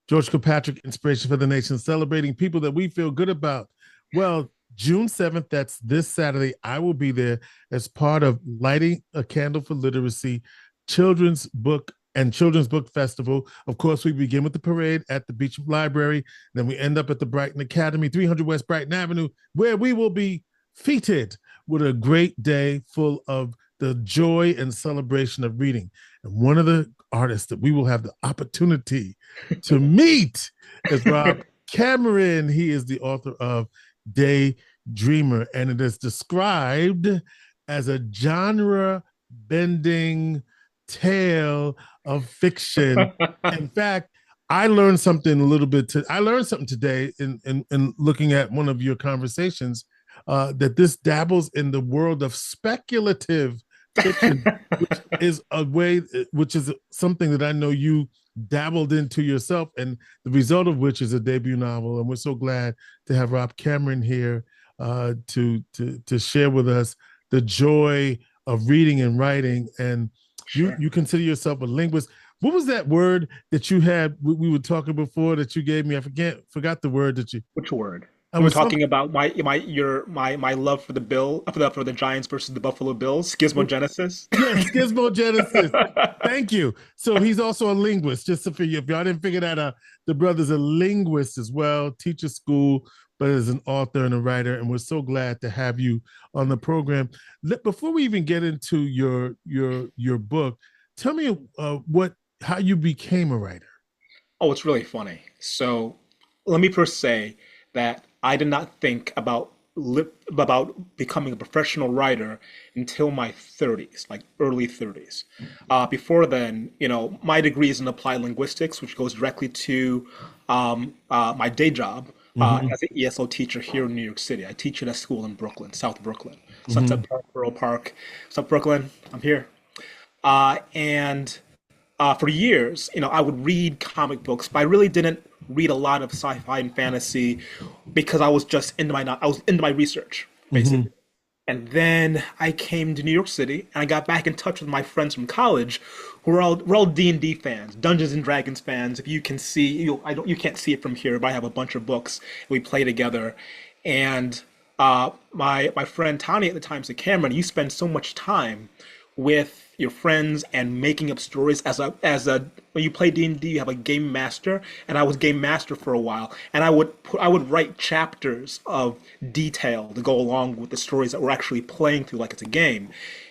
George Kilpatrick Inspiration for the Nation, celebrating people that we feel good about. Well, June 7th, that's this Saturday, I will be there as part of Lighting a Candle for Literacy, Children's Book and Children's Book Festival. Of course, we begin with the parade at the Beach Library. Then we end up at the Brighton Academy, 300 West Brighton Avenue, where we will be feted with a great day full of the joy and celebration of reading. And one of the artists that we will have the opportunity to meet is Rob Cameron. He is the author of Daydreamer, and it is described as a genre-bending tale of fiction. In fact, I learned something a little bit. I learned something today in looking at one of your conversations, that this dabbles in the world of speculative fiction, which is something that I know you dabbled into yourself, and the result of which is a debut novel. And we're so glad to have Rob Cameron here to share with us the joy of reading and writing. And you consider yourself a linguist. What was that word that you had? We were talking before that you gave me. I forgot the word that you. Which word? We were talking about my love for the Giants versus the Buffalo Bills, schismogenesis. Yeah, schismogenesis. Thank you. So he's also a linguist. Just for you, if y'all didn't figure that out, the brother's a linguist as well, teaches school, but is an author and a writer. And we're so glad to have you on the program. Before we even get into your book, tell me how you became a writer. Oh, it's really funny. So let me first say that I did not think about becoming a professional writer until my 30s, like early 30s. Before then, my degree is in applied linguistics, which goes directly to my day job as an ESL teacher here in New York City. I teach at a school in Brooklyn, South Brooklyn, Sunset Park, Borough Park, South Brooklyn. I'm here. And for years, I would read comic books, but I really didn't read a lot of sci-fi and fantasy because I was just into my research, basically. And then I came to New York City and I got back in touch with my friends from college who we're all D&D fans, Dungeons and Dragons fans. If you can see, you can't see it from here, but I have a bunch of books we play together. And my friend Tony at the time said, Cameron, you spend so much time with your friends and making up stories when you play D&D, you have a game master, and I was game master for a while, and I would write chapters of detail to go along with the stories that we're actually playing through like it's a game.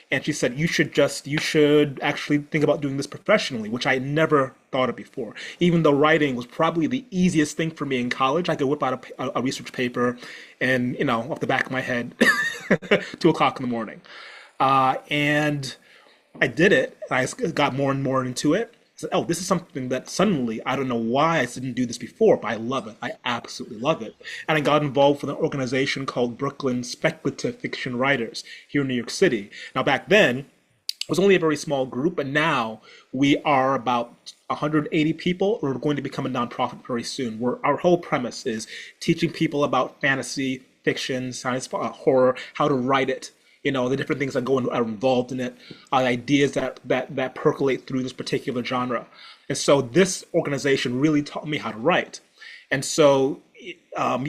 And she said, you should actually think about doing this professionally, which I had never thought of before. Even though writing was probably the easiest thing for me in college, I could whip out a research paper and, off the back of my head, 2 o'clock in the morning. And I did it, and I got more and more into it. I said, oh, this is something that suddenly, I don't know why I didn't do this before, but I love it. I absolutely love it. And I got involved with an organization called Brooklyn Speculative Fiction Writers here in New York City. Now, back then, it was only a very small group, but now we are about 180 people. We're going to become a nonprofit very soon. Our whole premise is teaching people about fantasy, fiction, science, horror, how to write it. The different things that are involved in it, ideas that percolate through this particular genre. And so this organization really taught me how to write. And so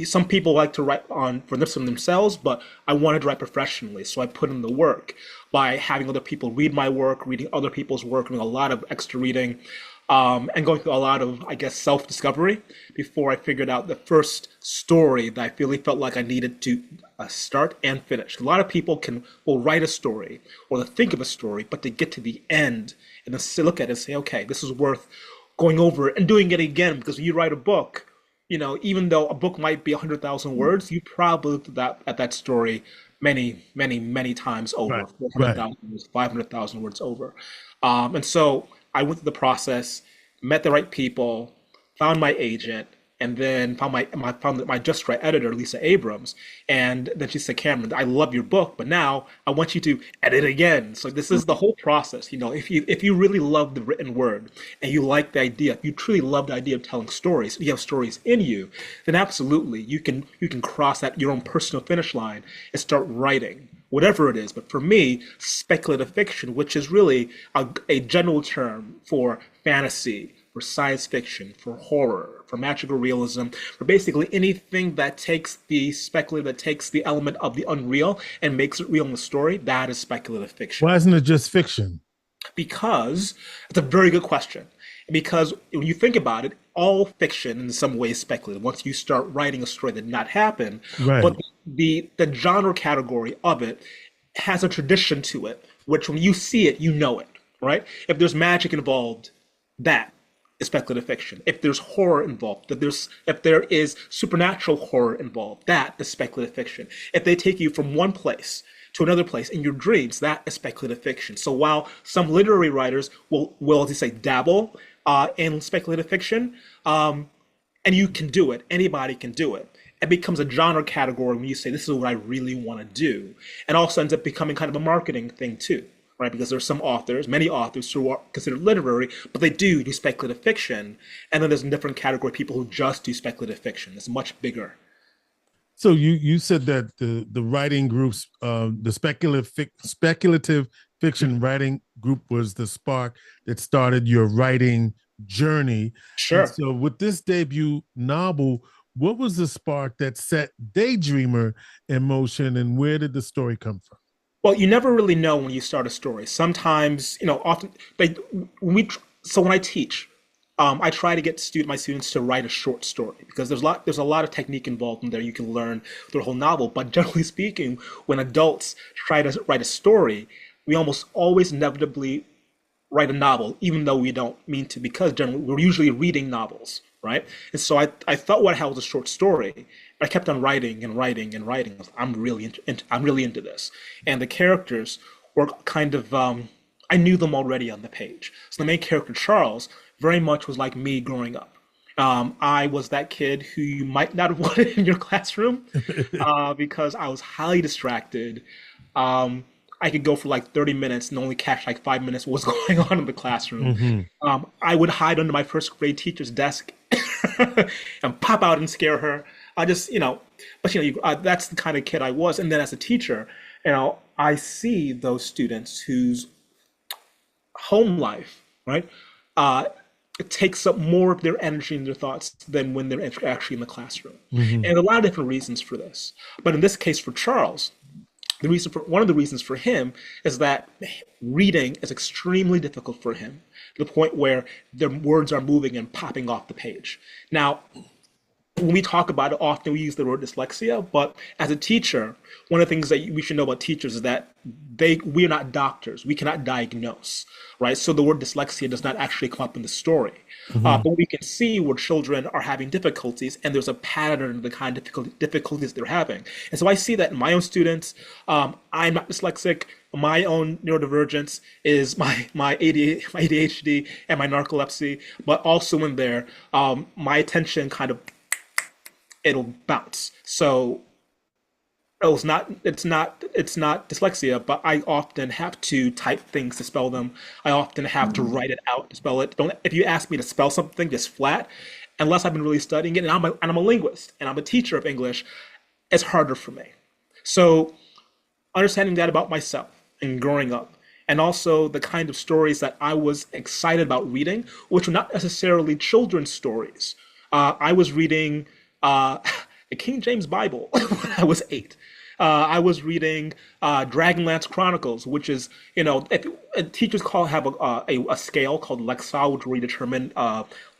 some people like to write for themselves, but I wanted to write professionally. So I put in the work by having other people read my work, reading other people's work, doing a lot of extra reading, and going through a lot of, I guess, self-discovery before I figured out the first story that I really felt like I needed to start and finish. A lot of people will write a story or they'll think of a story, but they get to the end and then look at it and say, okay, this is worth going over and doing it again, because when you write a book, even though a book might be 100,000 words, you probably looked at that story many, many, many times over, 400,000 words, 500,000 words over. And so I went through the process, met the right people, found my agent, and then found my Just Right editor, Lisa Abrams. And then she said, Cameron, I love your book, but now I want you to edit again. So this is the whole process. If you really love the written word and you like the idea, if you truly love the idea of telling stories, if you have stories in you, then absolutely you can cross that your own personal finish line and start writing whatever it is. But for me, speculative fiction, which is really a general term for fantasy, for science fiction, for horror, for magical realism, for basically anything that takes the speculative, that takes the element of the unreal and makes it real in the story, that is speculative fiction. Why isn't it just fiction? Because it's a very good question. Because when you think about it, all fiction in some way is speculative. Once you start writing a story that did not happen, but Right. the genre category of it has a tradition to it, which when you see it, you know it, right? If there's magic involved, that is speculative fiction. If there's horror involved, if there is supernatural horror involved, that is speculative fiction. If they take you from one place to another place in your dreams, that is speculative fiction. So while some literary writers will as you say, dabble in speculative fiction, and you can do it, anybody can do it. It becomes a genre category when you say, this is what I really want to do. And also ends up becoming kind of a marketing thing too, right? Because there's some authors, many authors who are considered literary, but they do speculative fiction. And then there's a different category of people who just do speculative fiction. It's much bigger. So you said that the writing groups, the speculative fiction writing group was the spark that started your writing journey. And Sure. so with this debut novel, what was the spark that set Daydreamer in motion, and where did the story come from? Well, you never really know when you start a story. Sometimes, often when I teach, I try to get my students to write a short story because there's a lot of technique involved in there you can learn through the whole novel. But generally speaking, when adults try to write a story, we almost always inevitably write a novel, even though we don't mean to, because generally we're usually reading novels, right? And so I thought what I had was a short story. I kept on writing and writing and writing. I'm really into this, and the characters were kind of I knew them already on the page. So the main character Charles very much was like me growing up. I was that kid who you might not have wanted in your classroom because I was highly distracted. I could go for like 30 minutes and only catch like 5 minutes what was going on in the classroom. Mm-hmm. I would hide under my first grade teacher's desk and pop out and scare her. I just, but that's the kind of kid I was. And then as a teacher, I see those students whose home life, right, it takes up more of their energy and their thoughts than when they're actually in the classroom. Mm-hmm. And a lot of different reasons for this. But in this case, for Charles, one of the reasons for him is that reading is extremely difficult for him to the point where their words are moving and popping off the page. Now, when we talk about it, often we use the word dyslexia, but as a teacher, one of the things that we should know about teachers is that we're not doctors. We cannot diagnose, right? So the word dyslexia does not actually come up in the story. Mm-hmm. But we can see where children are having difficulties, and there's a pattern in the kind of difficulties they're having. And so I see that in my own students. I'm not dyslexic. My own neurodivergence is my ADHD and my narcolepsy, but also in there, my attention kind of it'll bounce. So it's not dyslexia, but I often have to type things to spell them. I often have to write it out to spell it. Don't If you ask me to spell something just flat, unless I've been really studying it, and I'm a linguist and I'm a teacher of English, it's harder for me. So understanding that about myself and growing up, and also the kind of stories that I was excited about reading, which were not necessarily children's stories. I was reading the King James Bible when I was 8. I was reading Dragonlance Chronicles, which is, teachers have a scale called Lexile, which we determine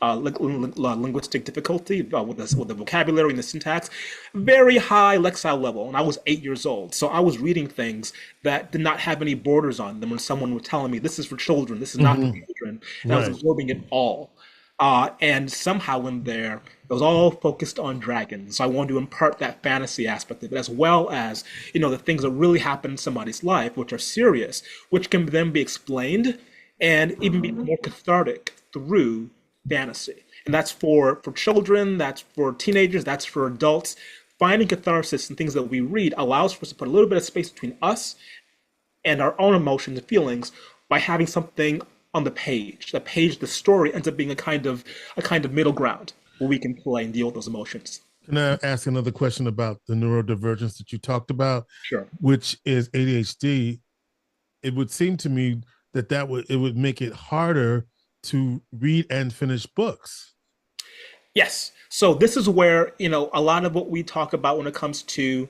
linguistic difficulty with the vocabulary and the syntax. Very high Lexile level, and I was 8 years old. So I was reading things that did not have any borders on them when someone was telling me, this is for children, this is not for children. And I was absorbing it all. And somehow in there, it was all focused on dragons. So I wanted to impart that fantasy aspect of it, as well as, the things that really happen in somebody's life, which are serious, which can then be explained and even be more cathartic through fantasy. And that's for children, that's for teenagers, that's for adults. Finding catharsis in things that we read allows for us to put a little bit of space between us and our own emotions and feelings by having something on the page. The story ends up being a kind of middle ground where we can play and deal with those emotions. Can I ask another question about the neurodivergence that you talked about, Sure. which is ADHD? It would seem to me that it would make it harder to read and finish books. Yes. So this is where, a lot of what we talk about when it comes to,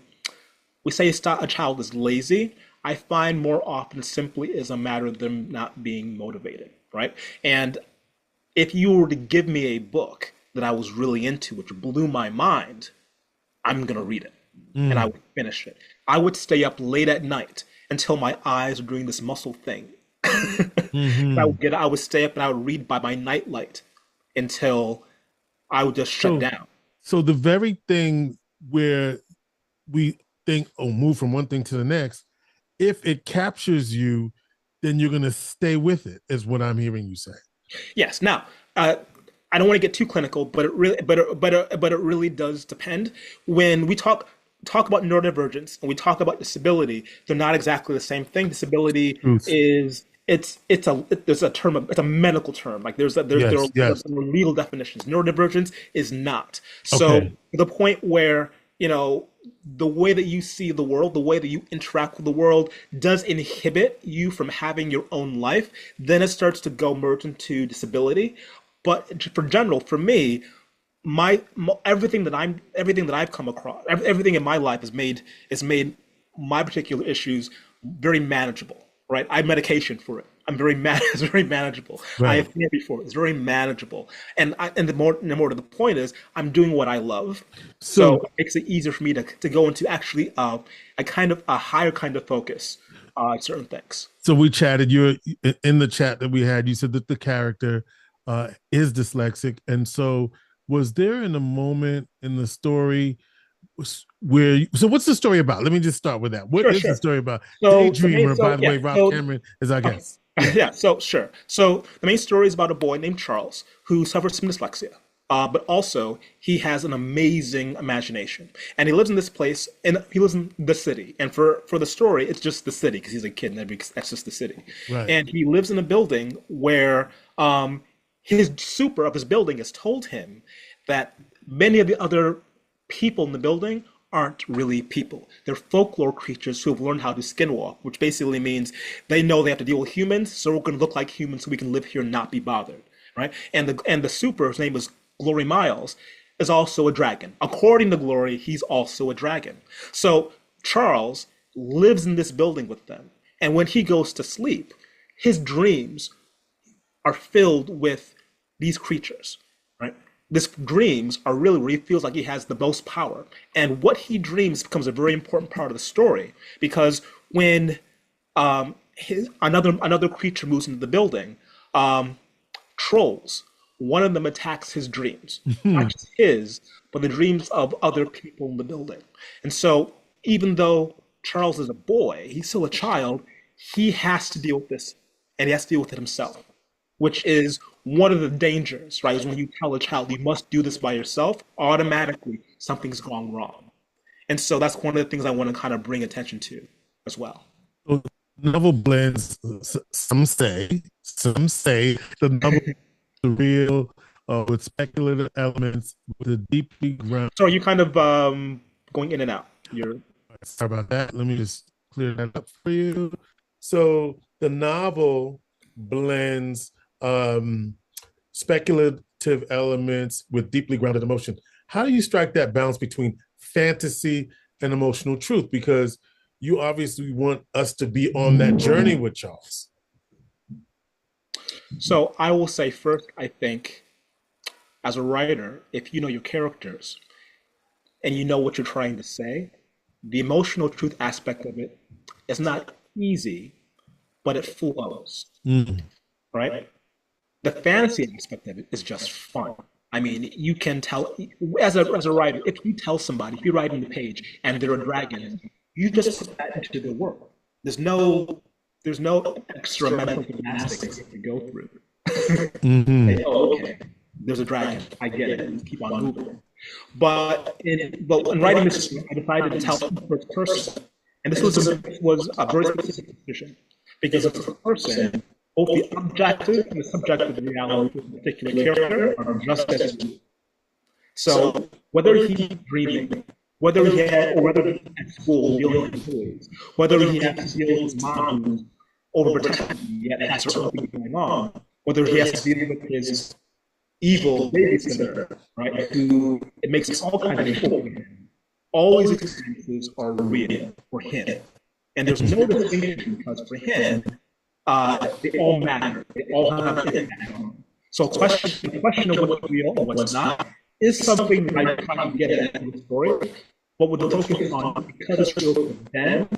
we say a child is lazy. I find more often simply is a matter of them not being motivated, right? And if you were to give me a book that I was really into, which blew my mind, I'm going to read it and I would finish it. I would stay up late at night until my eyes were doing this muscle thing. I would stay up and I would read by my nightlight until I would just shut down. So the very thing where we think, oh, move from one thing to the next, if it captures you, then you're going to stay with it, is what I'm hearing you say. Yes. Now, I don't want to get too clinical, but it really does depend. When we talk about neurodivergence and we talk about disability, they're not exactly the same thing. Disability is there's a term, it's a medical term. Like there are legal definitions. Neurodivergence is not. So the point where, the way that you see the world, the way that you interact with the world does inhibit you from having your own life, then it starts to merge into disability. But for me, everything that I've come across, everything in my life has made my particular issues very manageable. Right, I have medication for it. It's very manageable. Right. I have therapy for it. It's very manageable. And the more to the point is, I'm doing what I love. So it makes it easier for me to go into actually a higher kind of focus on certain things. So we chatted. You're in the chat that we had. You said that the character is dyslexic, and so was there in a moment in the story so what's the story about? Let me just start with that. What is the story about? Daydreamer, by the way, Rob Cameron is our guest. So the main story is about a boy named Charles who suffers from dyslexia, but also he has an amazing imagination, and he lives in this place, and he lives in the city. And for the story, it's just the city because he's a kid, and that's just the city. Right. And he lives in a building where his super of his building has told him that many of the other people in the building aren't really people. They're folklore creatures who have learned how to skinwalk, which basically means they know they have to deal with humans, so we're going to look like humans so we can live here and not be bothered, right? And the super, his name is Glory Miles, is also a dragon. According to Glory, he's also a dragon. So Charles lives in this building with them, and when he goes to sleep, his dreams are filled with these creatures, right? These dreams are really where he feels like he has the most power. And what he dreams becomes a very important part of the story, because when another creature moves into the building, trolls, one of them attacks his dreams. Not just his, but the dreams of other people in the building. And so even though Charles is a boy, he's still a child, he has to deal with this, and he has to deal with it himself, which is one of the dangers, right? Is when you tell a child you must do this by yourself, automatically something's gone wrong. And so that's one of the things I want to kind of bring attention to as well. So the novel blends, some say the novel is real with speculative elements, with a deeply grounded. So are you kind of going in and out? Sorry about that. Let me just clear that up for you. So the novel blends speculative elements with deeply grounded emotion. How do you strike that balance between fantasy and emotional truth? Because you obviously want us to be on that journey with Charles. So I will say first, I think as a writer, if you know your characters and you know what you're trying to say, the emotional truth aspect of it is not easy, but it flows, right? The fantasy aspect of it is just fun. I mean, you can tell, as a writer, if you tell somebody, if you're writing the page and they're a dragon, you just put that into the work. There's no extra mental gymnastics to go through. Say, oh, okay, there's a dragon. I get it. Let's keep on moving. But in writing this, I decided to tell the first person, and this was a very specific decision, because the first person, both the objective and the subjective reality of a particular character are just as real. So whether he's dreaming, whether he's at school dealing with toys, whether he has to deal with his mom who's overprotective, yet has her own thing going on, whether he has to deal with his evil babysitter, right? Who it makes all kinds of difficult for him. All these experiences are real for him, and there's no distinction because for him, they all matter. They all have an impact on him. So, the question of what's real and what's not is something that I try to get at in the story. But with the focus on because it's real for them,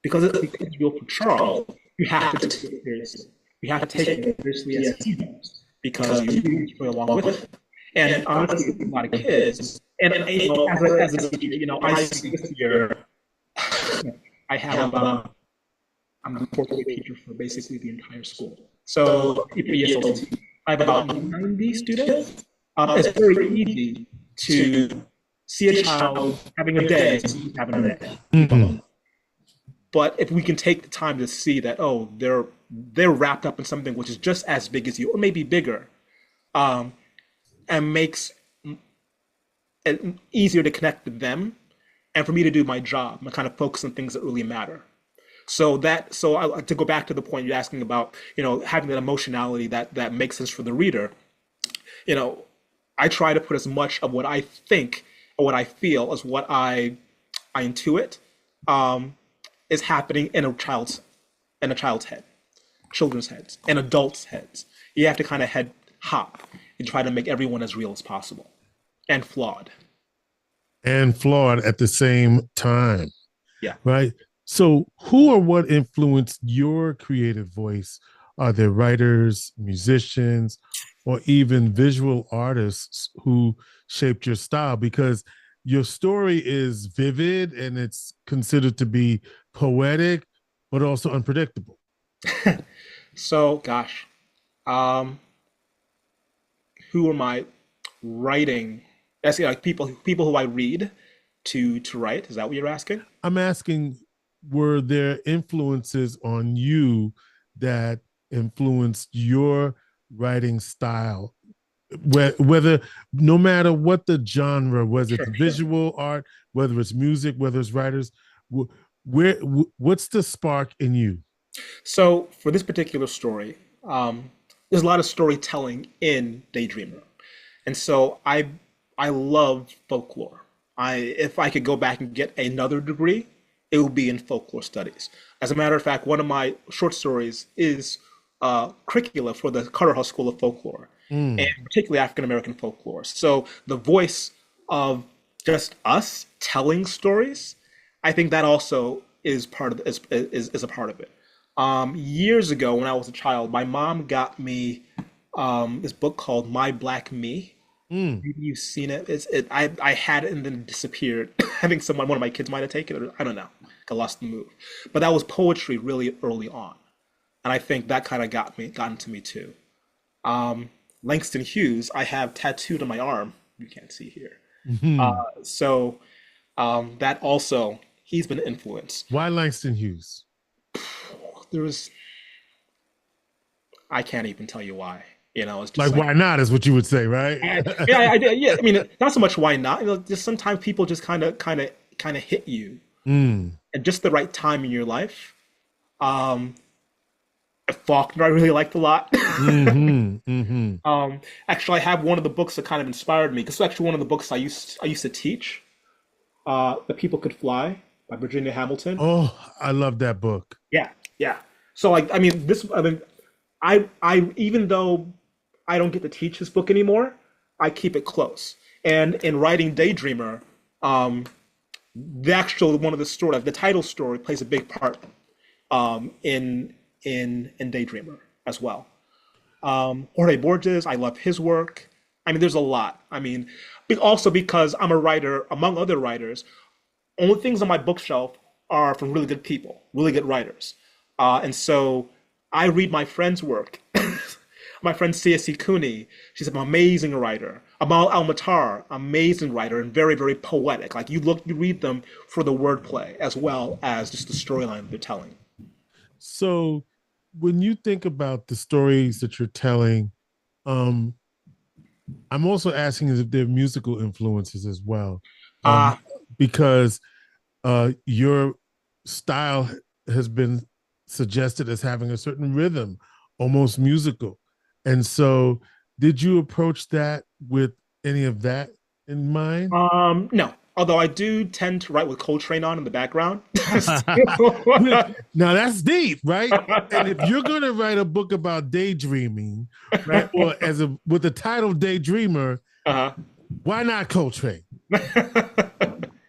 because it's real for Charles, you have to take it seriously. You have to take it seriously as he does, because you read the story along with it. And honestly, a lot of kids, and as a teacher, I see this year, I have I'm the fourth grade teacher for basically the entire school. So ESLT, I have about 90 students. It's very easy to see a child having a day, having a day. Mm-hmm. But if we can take the time to see that, oh, they're wrapped up in something which is just as big as you, or maybe bigger, and makes it easier to connect with them, and for me to do my job and kind of focus on things that really matter. So to go back to the point you're asking about, having that emotionality that makes sense for the reader, I try to put as much of what I think or what I feel as what I intuit is happening in a child's head, children's heads, and adults' heads. You have to kind of head hop and try to make everyone as real as possible, and flawed. And flawed at the same time. Yeah. Right. So who or what influenced your creative voice? Are there writers, musicians, or even visual artists who shaped your style? Because your story is vivid and it's considered to be poetic, but also unpredictable. So, gosh, who am I writing? Asking like people who I read to write. Is that what you're asking? I'm asking, were there influences on you that influenced your writing style? Whether no matter what the genre, whether it's visual art, whether it's music, whether it's writers, what's the spark in you? So for this particular story, there's a lot of storytelling in Daydreamer, and so I love folklore. If I could go back and get another degree, it would be in folklore studies. As a matter of fact, one of my short stories is curricula for the Carter House School of Folklore, and particularly African American folklore. So the voice of just us telling stories, I think that also is part of is a part of it. Years ago, when I was a child, my mom got me this book called My Black Me. Maybe you've seen it. I had it and then it disappeared. I think one of my kids might have taken it. Or, I don't know. Got lost in the move. But that was poetry really early on, and I think that kind of got into me too. Langston Hughes, I have tattooed on my arm. You can't see here. So that also, he's been an influence. Why Langston Hughes? I can't even tell you why. It's just like why not is what you would say, right? Yeah. I mean, not so much why not. Just sometimes people just kind of hit you at just the right time in your life. Faulkner, I really liked a lot. Actually, I have one of the books that kind of inspired me. This is actually one of the books I used to teach. The People Could Fly by Virginia Hamilton. Oh, I love that book. Yeah. So I even though I don't get to teach this book anymore, I keep it close. And in writing Daydreamer, the actual one of the story, the title story, plays a big part in Daydreamer as well. Jorge Borges, I love his work. I mean, there's a lot. I mean, also because I'm a writer, among other writers, only things on my bookshelf are from really good people, really good writers. And so I read my friend's work. My friend C.S.E. Cooney, she's an amazing writer. Amal Al-Matar, amazing writer and very, very poetic. Like you read them for the wordplay as well as just the storyline they're telling. So when you think about the stories that you're telling, I'm also asking if there are musical influences as well. Because your style has been suggested as having a certain rhythm, almost musical. And so, did you approach that with any of that in mind? No. Although I do tend to write with Coltrane on in the background. Now that's deep, right? And if you're going to write a book about daydreaming, right, or as a with the title Daydreamer, Uh-huh. why not Coltrane,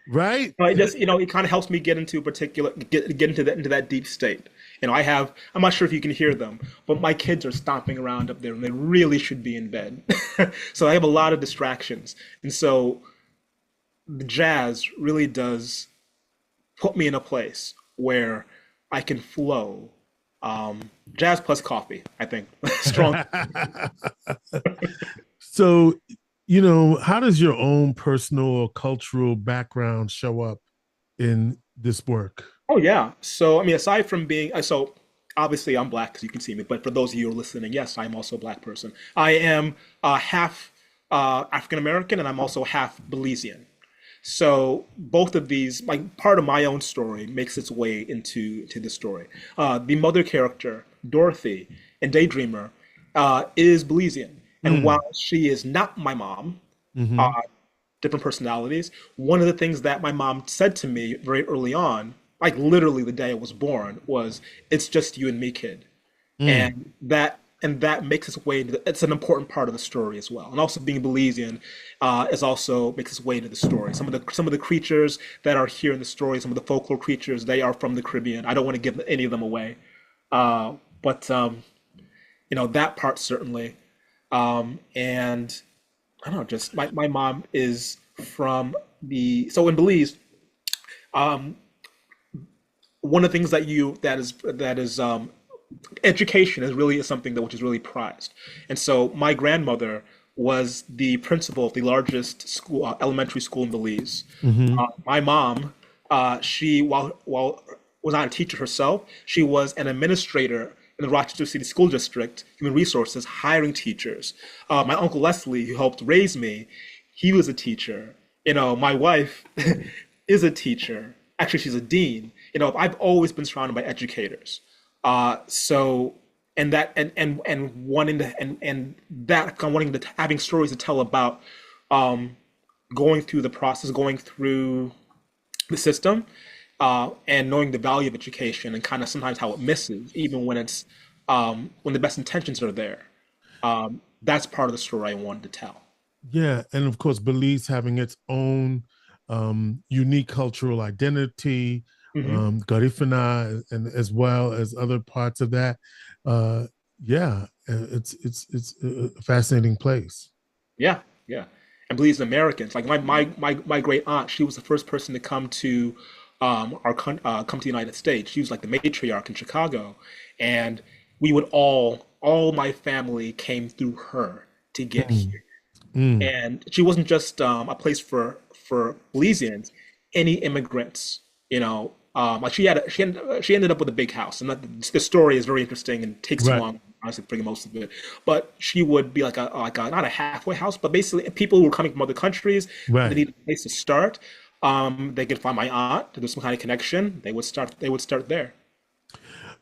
right? It just, it kind of helps me get into a particular get into that deep state. I'm not sure if you can hear them, but my kids are stomping around up there and they really should be in bed. So I have a lot of distractions. And so the jazz really does put me in a place where I can flow. Jazz plus coffee, I think. Strong. So, how does your own personal or cultural background show up in this work? Oh yeah. So I mean, aside from being so obviously I'm black because you can see me, but for those of you who are listening, yes, I'm also a black person. I am half African American and I'm also half Belizean. So both of these, like part of my own story, makes its way into the story. The mother character, Dorothy, in Daydreamer, is Belizean, and Mm. while she is not my mom, Hmm. different personalities. One of the things that my mom said to me very early on, like literally the day I was born, was, "It's just you and me, kid." Mm. And that makes its way into it's an important part of the story as well. And also being Belizean is also makes its way into the story. Some of the creatures that are here in the story, some of the folklore creatures, they are from the Caribbean. I don't want to give any of them away, but that part certainly. And I don't know, just my mom is from so in Belize, um, one of the things that is education is something that which is really prized. And so my grandmother was the principal of the largest school, elementary school in Belize. Hmm. My mom, she while was not a teacher herself, she was an administrator in the Rochester City School District, Human Resources, hiring teachers. My uncle Leslie, who helped raise me, he was a teacher. My wife is a teacher. Actually, she's a dean. I've always been surrounded by educators. So and that and wanting to and that kind of wanting to having stories to tell about um, going through the process, going through the system, and knowing the value of education and kind of sometimes how it misses, even when the best intentions are there. That's part of the story I wanted to tell. Yeah, and of course, Belize having its own unique cultural identity, Hmm. Garifuna, and as well as other parts of that. Uh, yeah, it's a fascinating place. Yeah, yeah. And believes in Americans. Like my great aunt, she was the first person to come to the United States. She was like the matriarch in Chicago, and we would all my family came through her to get Mm, here. mm, And she wasn't just a place for Belizeans, any immigrants. Like she ended up with a big house, and the story is very interesting and takes too right, long, honestly, to bring most of it. But she would be like a not a halfway house, but basically people who were coming from other countries, they right. needed a place to start. They could find my aunt. There's some kind of connection. They would start there.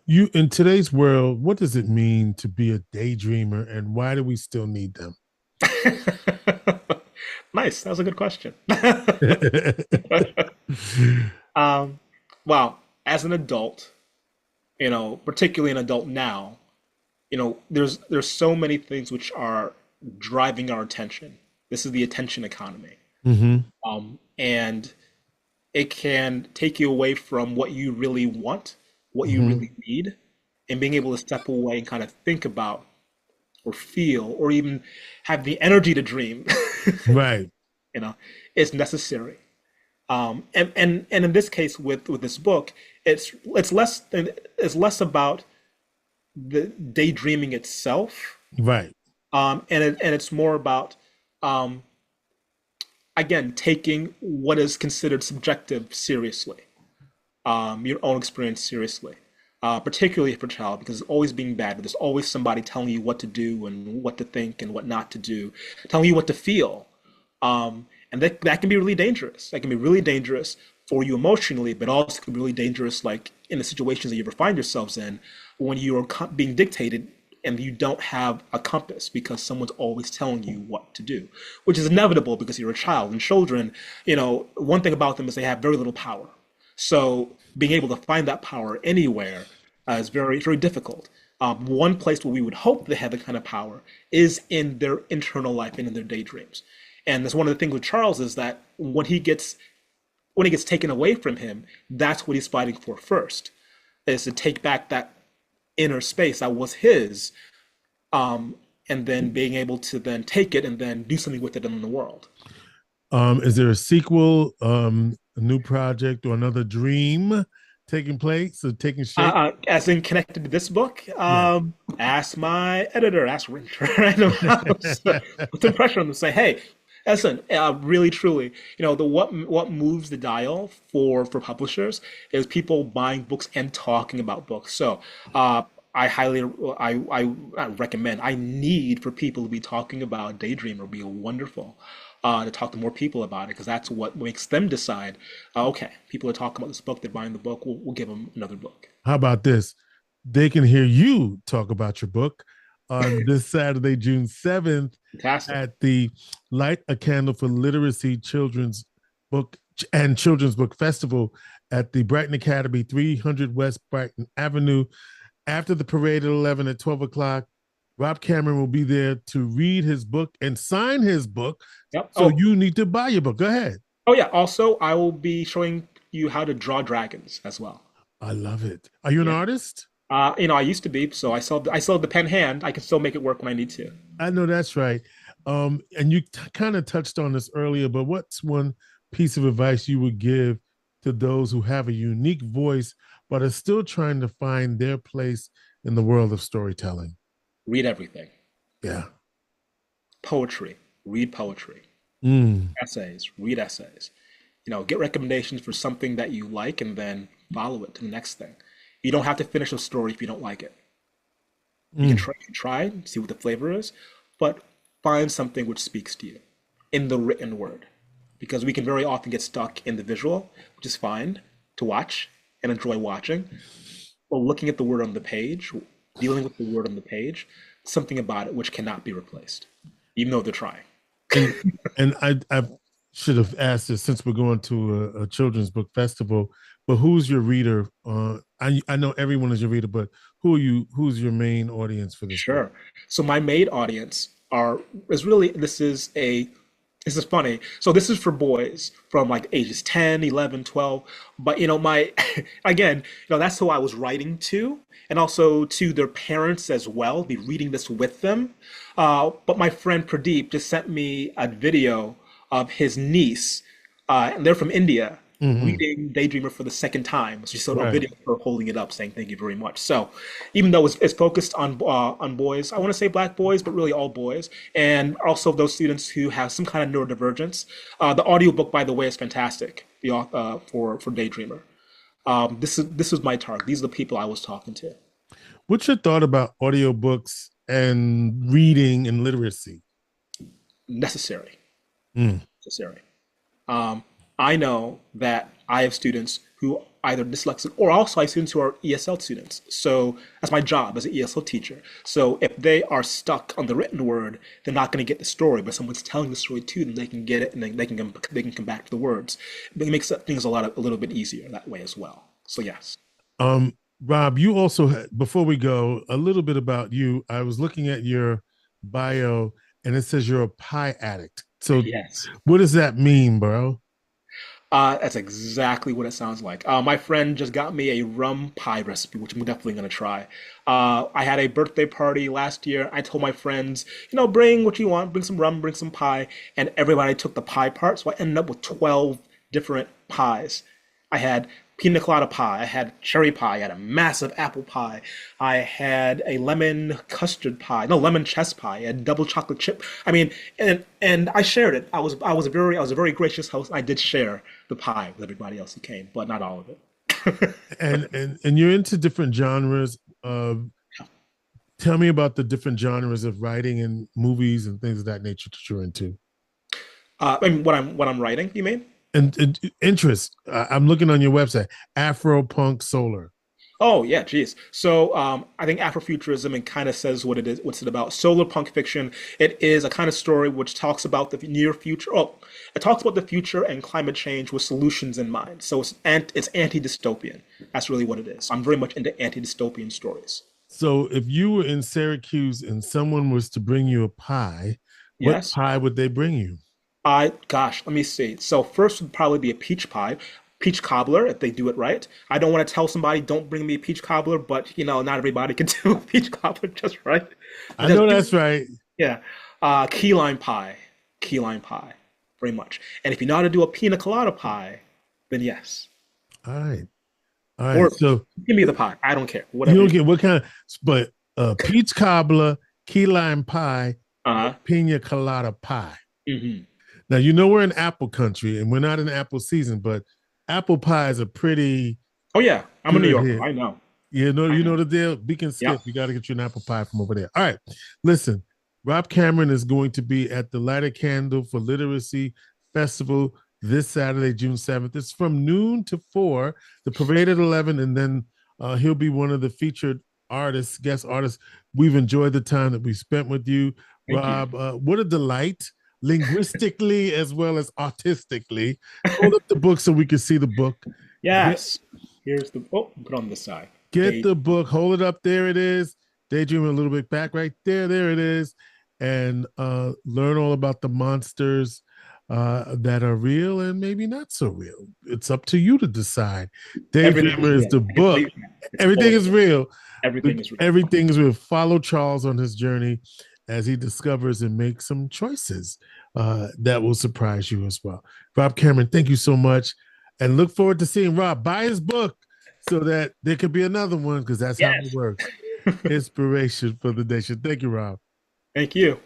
You in today's world, what does it mean to be a daydreamer, and why do we still need them? Nice. That was a good question. Um, well, as an adult, particularly an adult now, there's so many things which are driving our attention. This is the attention economy. Hmm. And it can take you away from what you really want, what you Hmm. really need, and being able to step away and kind of think about or feel or even have the energy to dream, Right, you know, is necessary. And in this case with this book, it's less about the daydreaming itself, right. and it's more about um, again taking what is considered subjective seriously, your own experience seriously, particularly for a child, because it's always being bad. There's always somebody telling you what to do and what to think and what not to do, telling you what to feel. And that can be really dangerous. That can be really dangerous for you emotionally, but also can be really dangerous, like in the situations that you ever find yourselves in, when you are being dictated and you don't have a compass because someone's always telling you what to do, which is inevitable because you're a child. And children, one thing about them is they have very little power. So being able to find that power anywhere is very, very difficult. One place where we would hope they have the kind of power is in their internal life and in their daydreams. And that's one of the things with Charles is that when he gets taken away from him, that's what he's fighting for first, is to take back that inner space that was his, and then being able to then take it and then do something with it in the world. Is there a sequel, a new project, or another dream taking place or taking shape? As in connected to this book, Yeah. ask my editor, ask Random House, put some pressure on them, say, hey, listen, really, truly, the what moves the dial for publishers is people buying books and talking about books. So, I highly, I recommend, I need for people to be talking about Daydreamer would be wonderful. To talk to more people about it because that's what makes them decide. Okay, people are talking about this book, they're buying the book. We'll give them another book. How about this? They can hear you talk about your book on this Saturday, June 7th, Fantastic. at the Light a Candle for Literacy Children's Book Festival at the Brighton Academy, 300 West Brighton Avenue. After the parade at 11 at 12 o'clock, Rob Cameron will be there to read his book and sign his book. Yep. So you need to buy your book. Go ahead. Oh yeah. Also, I will be showing you how to draw dragons as well. I love it. Are you an Yeah. artist? I used to be, so I still have the pen hand. I can still make it work when I need to. I know that's right. And you kind of touched on this earlier, but what's one piece of advice you would give to those who have a unique voice but are still trying to find their place in the world of storytelling? Read everything. Yeah. Poetry. Read poetry. Mm, Essays. Read essays. Get recommendations for something that you like and then follow it to the next thing. You don't have to finish a story if you don't like it. You can mm. try, see what the flavor is, but find something which speaks to you in the written word. Because we can very often get stuck in the visual, which is fine to watch and enjoy watching. But looking at the word on the page, dealing with the word on the page, something about it which cannot be replaced, even though they're trying. And I should have asked this since we're going to a children's book festival, but who's your reader? I know everyone is your reader, but who's your main audience for this book? Sure. So my main audience are is really this is funny. So this is for boys from like ages 10, 11, 12. But my again, that's who I was writing to and also to their parents as well, be reading this with them. But my friend Pradeep just sent me a video of his niece, and they're from India, Hmm. reading Daydreamer for the second time. So she saw a Right. video of her holding it up, saying thank you very much. So even though it's focused on boys, I want to say black boys, but really all boys, and also those students who have some kind of neurodivergence. The audiobook, by the way, is fantastic. For Daydreamer. This is my target. These are the people I was talking to. What's your thought about audiobooks and reading and literacy? Necessary. Mm. Necessary. Um, I know that I have students who either dyslexic or also I have students who are ESL students. So that's my job as an ESL teacher. So if they are stuck on the written word, they're not going to get the story, but someone's telling the story to them, they can get it and then they can come back to the words. It makes things a little bit easier that way as well. So yes. Um, Rob, you also before we go, a little bit about you. I was looking at your bio and it says you're a pie addict. So Yes. what does that mean, bro? That's exactly what it sounds like. My friend just got me a rum pie recipe, which I'm definitely going to try. I had a birthday party last year. I told my friends, bring what you want, bring some rum, bring some pie, and everybody took the pie part. So I ended up with 12 different pies. I had pina colada pie, I had cherry pie, I had a massive apple pie, I had a lemon custard pie, no lemon chess pie, I had double chocolate chip. I mean, and I shared it. I was a very gracious host. I did share the pie with everybody else who came, but not all of it. And you're into different genres. Tell me about the different genres of writing and movies and things of that nature that you're into. I mean, what I'm writing, you mean? And interest. I'm looking on your website, Afro Punk Solar. Oh yeah, geez. So I think Afrofuturism and kind of says what it is, what's it about. Solar punk fiction. It is a kind of story which talks about the near future. Oh, it talks about the future and climate change with solutions in mind. So it's anti-dystopian. That's really what it is. I'm very much into anti-dystopian stories. So if you were in Syracuse and someone was to bring you a pie, what Yes. pie would they bring you? Gosh, let me see. So first would probably be a peach pie, peach cobbler if they do it right. I don't want to tell somebody don't bring me a peach cobbler, but not everybody can do a peach cobbler just right. I But just know that's right. yeah, key lime pie, very much. And if you know how to do a pina colada pie, then yes. All right. All right. Or So give me the pie. I don't care. you Whatever don't you. get what kind of, but peach cobbler, key lime pie, Uh-huh. pina colada pie. Hmm. Now, you know, we're in apple country and we're not in apple season, but apple pies are pretty Oh yeah, I'm a New good Yorker. here. I know. You I know know. the deal. Beacon Yeah. Skip, we got to get you an apple pie from over there. All right, listen. Rob Cameron is going to be at the Light a Candle for Literacy Festival this Saturday, June 7th. It's from noon to 4. The parade at 11, and then he'll be one of the featured artists, guest artists. We've enjoyed the time that we spent with you, Thank you. Rob. What a delight, linguistically as well as artistically. Hold up the book so we can see the book. Get Yes. Here's the. Oh, put on this side. Get Day. the book, hold it up. There it is. Daydreaming a little bit back right there. There it is. And learn all about the monsters that are real and maybe not so real. It's up to you to decide. Everything is Daydreamer is real. the I can tell book. you that. It's Everything all is real. real. Everything is real. Everything is real. Follow Charles on his journey as he discovers and makes some choices that will surprise you as well. Rob Cameron, thank you so much. And look forward to seeing Rob buy his book so that there could be another one because that's how it Yes. works. Inspiration for the nation. Thank you, Rob. Thank you.